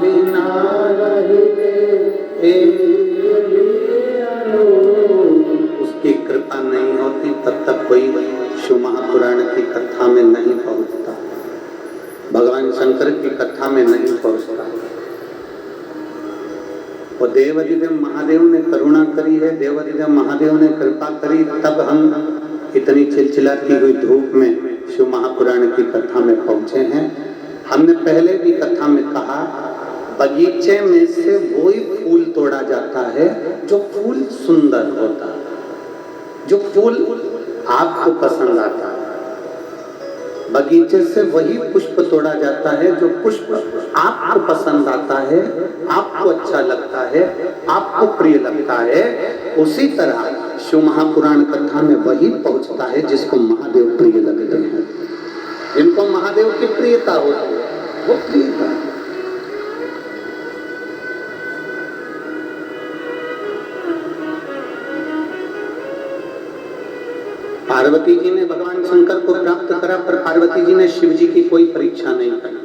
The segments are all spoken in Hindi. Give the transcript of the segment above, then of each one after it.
बिना रहे एक भी अनूप। उसकी कृपा नहीं होती तब तक कोई शिव महापुराण की कथा में नहीं पहुंचता, भगवान शंकर की कथा में नहीं पहुंचता। और देवाधिदेव महादेव ने करुणा करी है, देवाधिदेव महादेव ने कृपा करी, तब हम इतनी चिलचिलाती हुई धूप में शिव महापुराण की कथा में पहुंचे हैं। हमने पहले भी कथा में कहा, बगीचे में से वही फूल तोड़ा जाता है जो फूल सुंदर होता है, जो फूल आपको पसंद आता है। बगीचे से वही पुष्प तोड़ा जाता है जो पुष्प आपको पसंद आता है, आपको अच्छा लगता है, आपको प्रिय लगता है। उसी तरह शिव महापुराण कथा में वही पहुंचता है जिसको महादेव प्रिय लगते हैं, जिनको महादेव की प्रियता होती है, वो प्रियता। पार्वती जी ने भगवान शंकर को प्राप्त करा, पर पार्वती जी ने शिव जी की कोई परीक्षा नहीं की।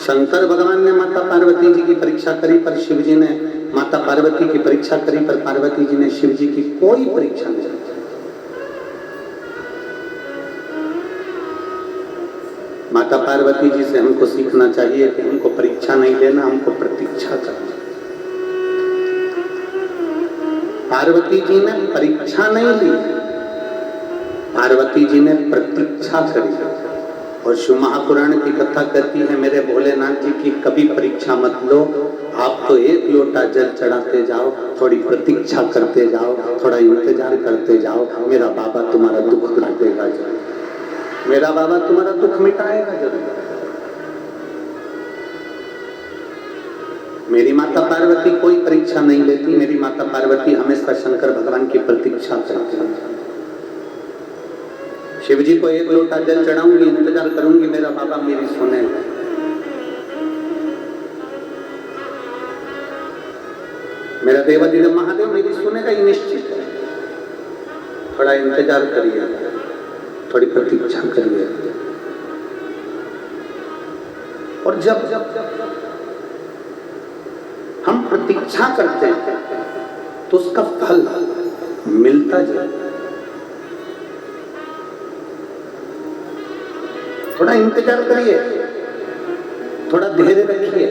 शंकर भगवान ने माता पार्वती जी की परीक्षा करी, पर शिव जी ने माता पार्वती की परीक्षा करी, पर पार्वती जी ने शिव जी की कोई परीक्षा नहीं की। माता पार्वती जी से हमको सीखना चाहिए कि हमको परीक्षा नहीं लेना, हमको प्रतीक्षा करना। पार्वती जी ने परीक्षा नहीं ली, पार्वती जी ने प्रतीक्षा करी। और शिव महापुराण की कथा कहती है, मेरे भोलेनाथ जी की कभी परीक्षा मत लो, आप तो एक लोटा जल चढ़ाते जाओ, थोड़ी प्रतीक्षा करते जाओ, थोड़ा इंतजार करते जाओ, मेरा बाबा तुम्हारा दुख काटेगा जरूर, मेरा बाबा तुम्हारा दुख मिटाएगा जरूर। मेरी माता पार्वती कोई परीक्षा नहीं लेती, मेरी माता पार्वती हमेशा शंकर भगवान की प्रतीक्षा करती है। शिव जी को एक लोटा जल चढ़ाऊंगी, इंतजार करूंगी, मेरा बाबा मेरी सुनेगा। मेरा देवाधिदेव महादेव मेरी सुनेगा, ये निश्चित है। थोड़ा इंतजार करिए, थोड़ी प्रतीक्षा करिए। और जब हम प्रतीक्षा करते हैं तो उसका फल मिलता जाता है। थोड़ा इंतजार करिए, थोड़ा धैर्य रखिए।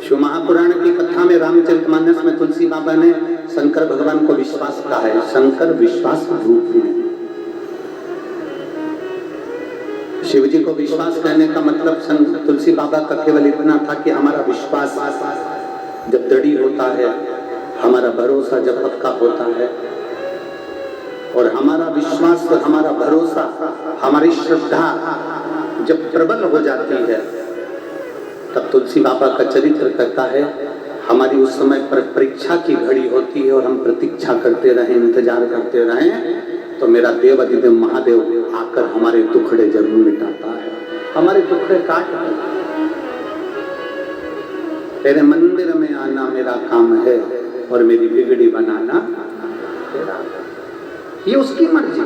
शिव महापुराण की कथा में रामचरितमानस में तुलसी बाबा ने शंकर भगवान को विश्वास कहा है, शंकर विश्वास रूप में। शिव जी को विश्वास कहने का मतलब तुलसी बाबा का केवल इतना था कि हमारा विश्वास जब दृढ़ होता है, हमारा भरोसा जब पक्का होता है, और हमारा विश्वास, हमारा भरोसा, हमारी श्रद्धा जब प्रबल हो जाती है, तब तुलसी बाबा का चरित्र कहता है, हमारी उस समय पर परीक्षा की घड़ी होती है और हम प्रतीक्षा करते रहें, इंतजार करते रहें, तो मेरा देवाधिदेव महादेव आकर हमारे दुखड़े जरूर मिटाता है, हमारे दुखड़े काटता है। तेरे मंदिर में आना मेरा काम है और मेरी बिगड़ी बनाना तेरा, ये उसकी मर्जी।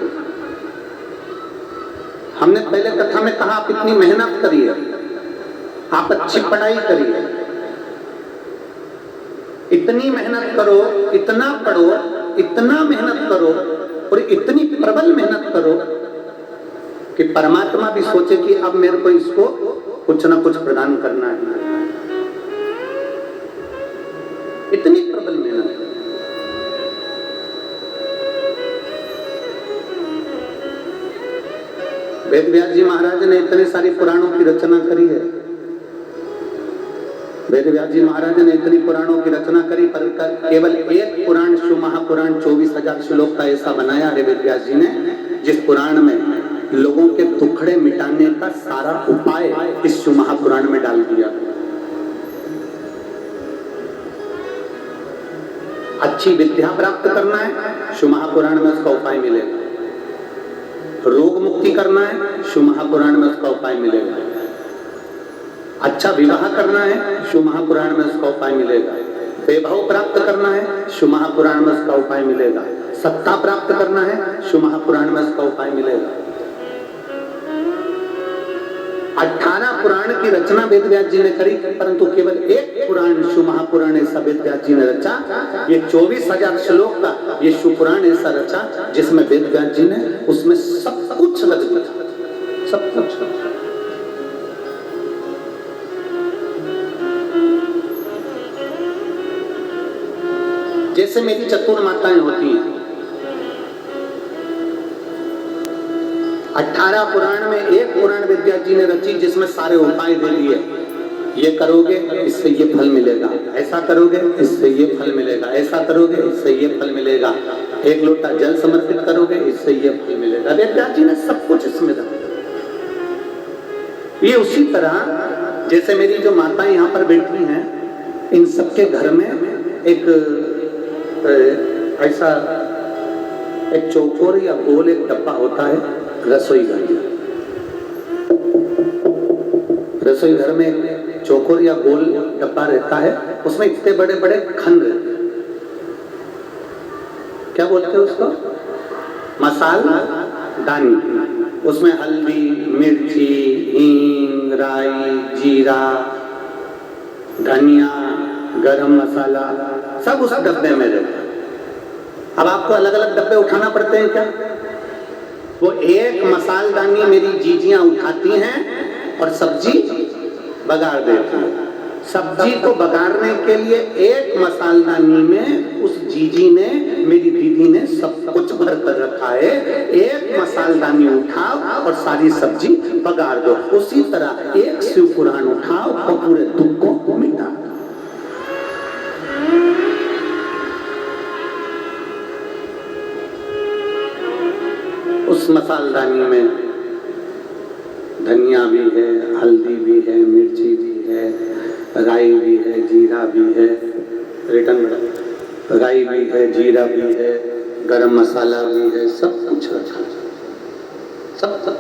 हमने पहले कथा में कहा, आप इतनी मेहनत करिए, आप अच्छी पढ़ाई करिए, इतनी मेहनत करो, इतना पढ़ो, इतना मेहनत करो और इतनी प्रबल मेहनत करो कि परमात्मा भी सोचे कि अब मेरे को इसको कुछ ना कुछ प्रदान करना है। इतनी प्रबल मेहनत। वेद व्यास जी महाराज ने इतने सारे पुराणों की रचना करी है, वेद व्यास जी महाराज ने इतनी पुराणों की रचना करी, पर केवल एक पुराण शिव महापुराण 24,000 श्लोक का ऐसा बनाया है वेद व्यास जी ने, जिस पुराण में लोगों के दुखड़े मिटाने का सारा उपाय इस शिव महापुराण में डाल दिया। अच्छी विद्या प्राप्त करना है, शिव महापुराण में उसका उपाय मिलेगा। रोग मुक्ति करना है, शिव महापुराण में उसका उपाय मिलेगा। अच्छा विवाह करना है, शिव महापुराण में उसका उपाय मिलेगा। वैभव प्राप्त करना है, शिव महापुराण में उसका उपाय मिलेगा। सत्ता प्राप्त करना है, शिव महापुराण में उसका उपाय मिलेगा। 18 पुराण की रचना वेद व्यास जी ने करी, परंतु केवल एक पुराण शिव महापुराण ऐसा वेद व्यास जी ने रचा। ये 24,000 श्लोक का ये शिव पुराण ऐसा रचा जिसमें वेद व्यास जी ने उसमें सब कुछ रच दिया, सब कुछ। जैसे मेरी चतुर माताएं होती हैं, 18 पुराण में एक पुराण वेद व्यास जी ने रची जिसमें सारे उपाय दे दिए। ये करोगे इससे ये फल मिलेगा, ऐसा करोगे इससे ये फल मिलेगा, ऐसा करोगे इससे ये फल मिलेगा, एक लोटा जल समर्पित करोगे इससे ये फल मिलेगा। वेद व्यास जी ने सब कुछ इसमें रखा। ये उसी तरह जैसे मेरी जो माताएं यहाँ पर बैठी हैं, इन सबके घर में एक ऐसा एक चौकोर या गोल एक डब्बा होता है रसोई घर में। रसोई घर में एक चौकोर या गोल डब्बा रहता है, उसमें इतने बड़े बड़े खंड रहते हैं। क्या बोलते हैं उसको? मसाला दानी। उसमें हल्दी, मिर्ची, हींग, राई, जीरा, धनिया, गरम मसाला सब उस डब्बे में रहता है। अब आपको अलग अलग डब्बे उठाना पड़ते हैं क्या? वो एक मसालदानी मेरी जीजियां उठाती हैं और सब्जी बगाड़ देती है। सब्जी को बगाड़ने के लिए एक मसालदानी में उस जीजी ने, मेरी दीदी ने सब कुछ भर कर रखा है। एक मसालदानी उठाओ और सारी सब्जी बगाड़ दो। उसी तरह एक शिव पुराण उठाओ और पूरे दुखों को मिटाओ। उस मसालदानी में धनिया भी है, हल्दी भी है, मिर्ची भी है, राई भी है, जीरा भी है, राई भी है, जीरा भी है, गरम मसाला भी है, सब कुछ रखा, सब कुछ।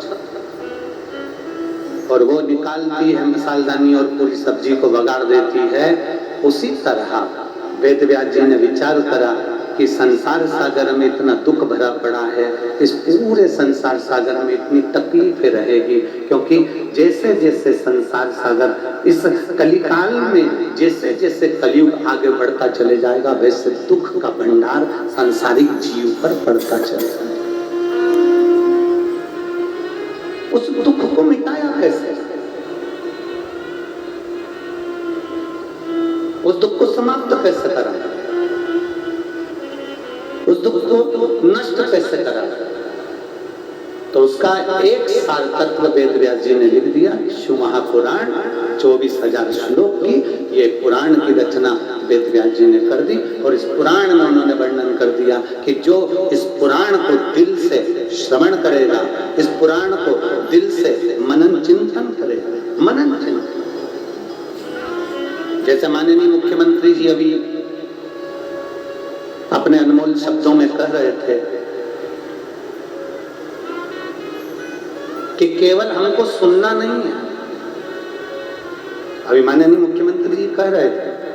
और वो निकालती है मसालदानी और पूरी सब्जी को बगाड़ देती है। उसी तरह वेद व्यास जी ने विचार करा कि संसार सागर में इतना दुख भरा पड़ा है, इस पूरे संसार सागर में इतनी तकलीफें रहेगी, क्योंकि जैसे जैसे संसार सागर इस कलिकाल में जैसे जैसे कलयुग आगे बढ़ता चले जाएगा, वैसे दुख का भंडार सांसारिक जीव पर पड़ता चले जाएगा। उस दुख को मिटाया कैसे? उस दुख को समाप्त कैसे करा? उस दुख को नष्ट कैसे करा? तो उसका एक सार तत्व वेद व्यास जी ने लिख दिया। शिव महापुराण 24,000 श्लोक की ये पुराण की रचना वेद व्यास जी ने कर दी। और इस पुराण में उन्होंने वर्णन कर दिया कि जो इस पुराण को दिल से श्रवण करेगा, इस पुराण को दिल से मनन चिंतन करेगा, मनन चिंतन। जैसे माननीय मुख्यमंत्री जी अभी अपने अनमोल शब्दों में कह रहे थे कि केवल हमको सुनना नहीं है। अभी माननीय मुख्यमंत्री जी कह रहे थे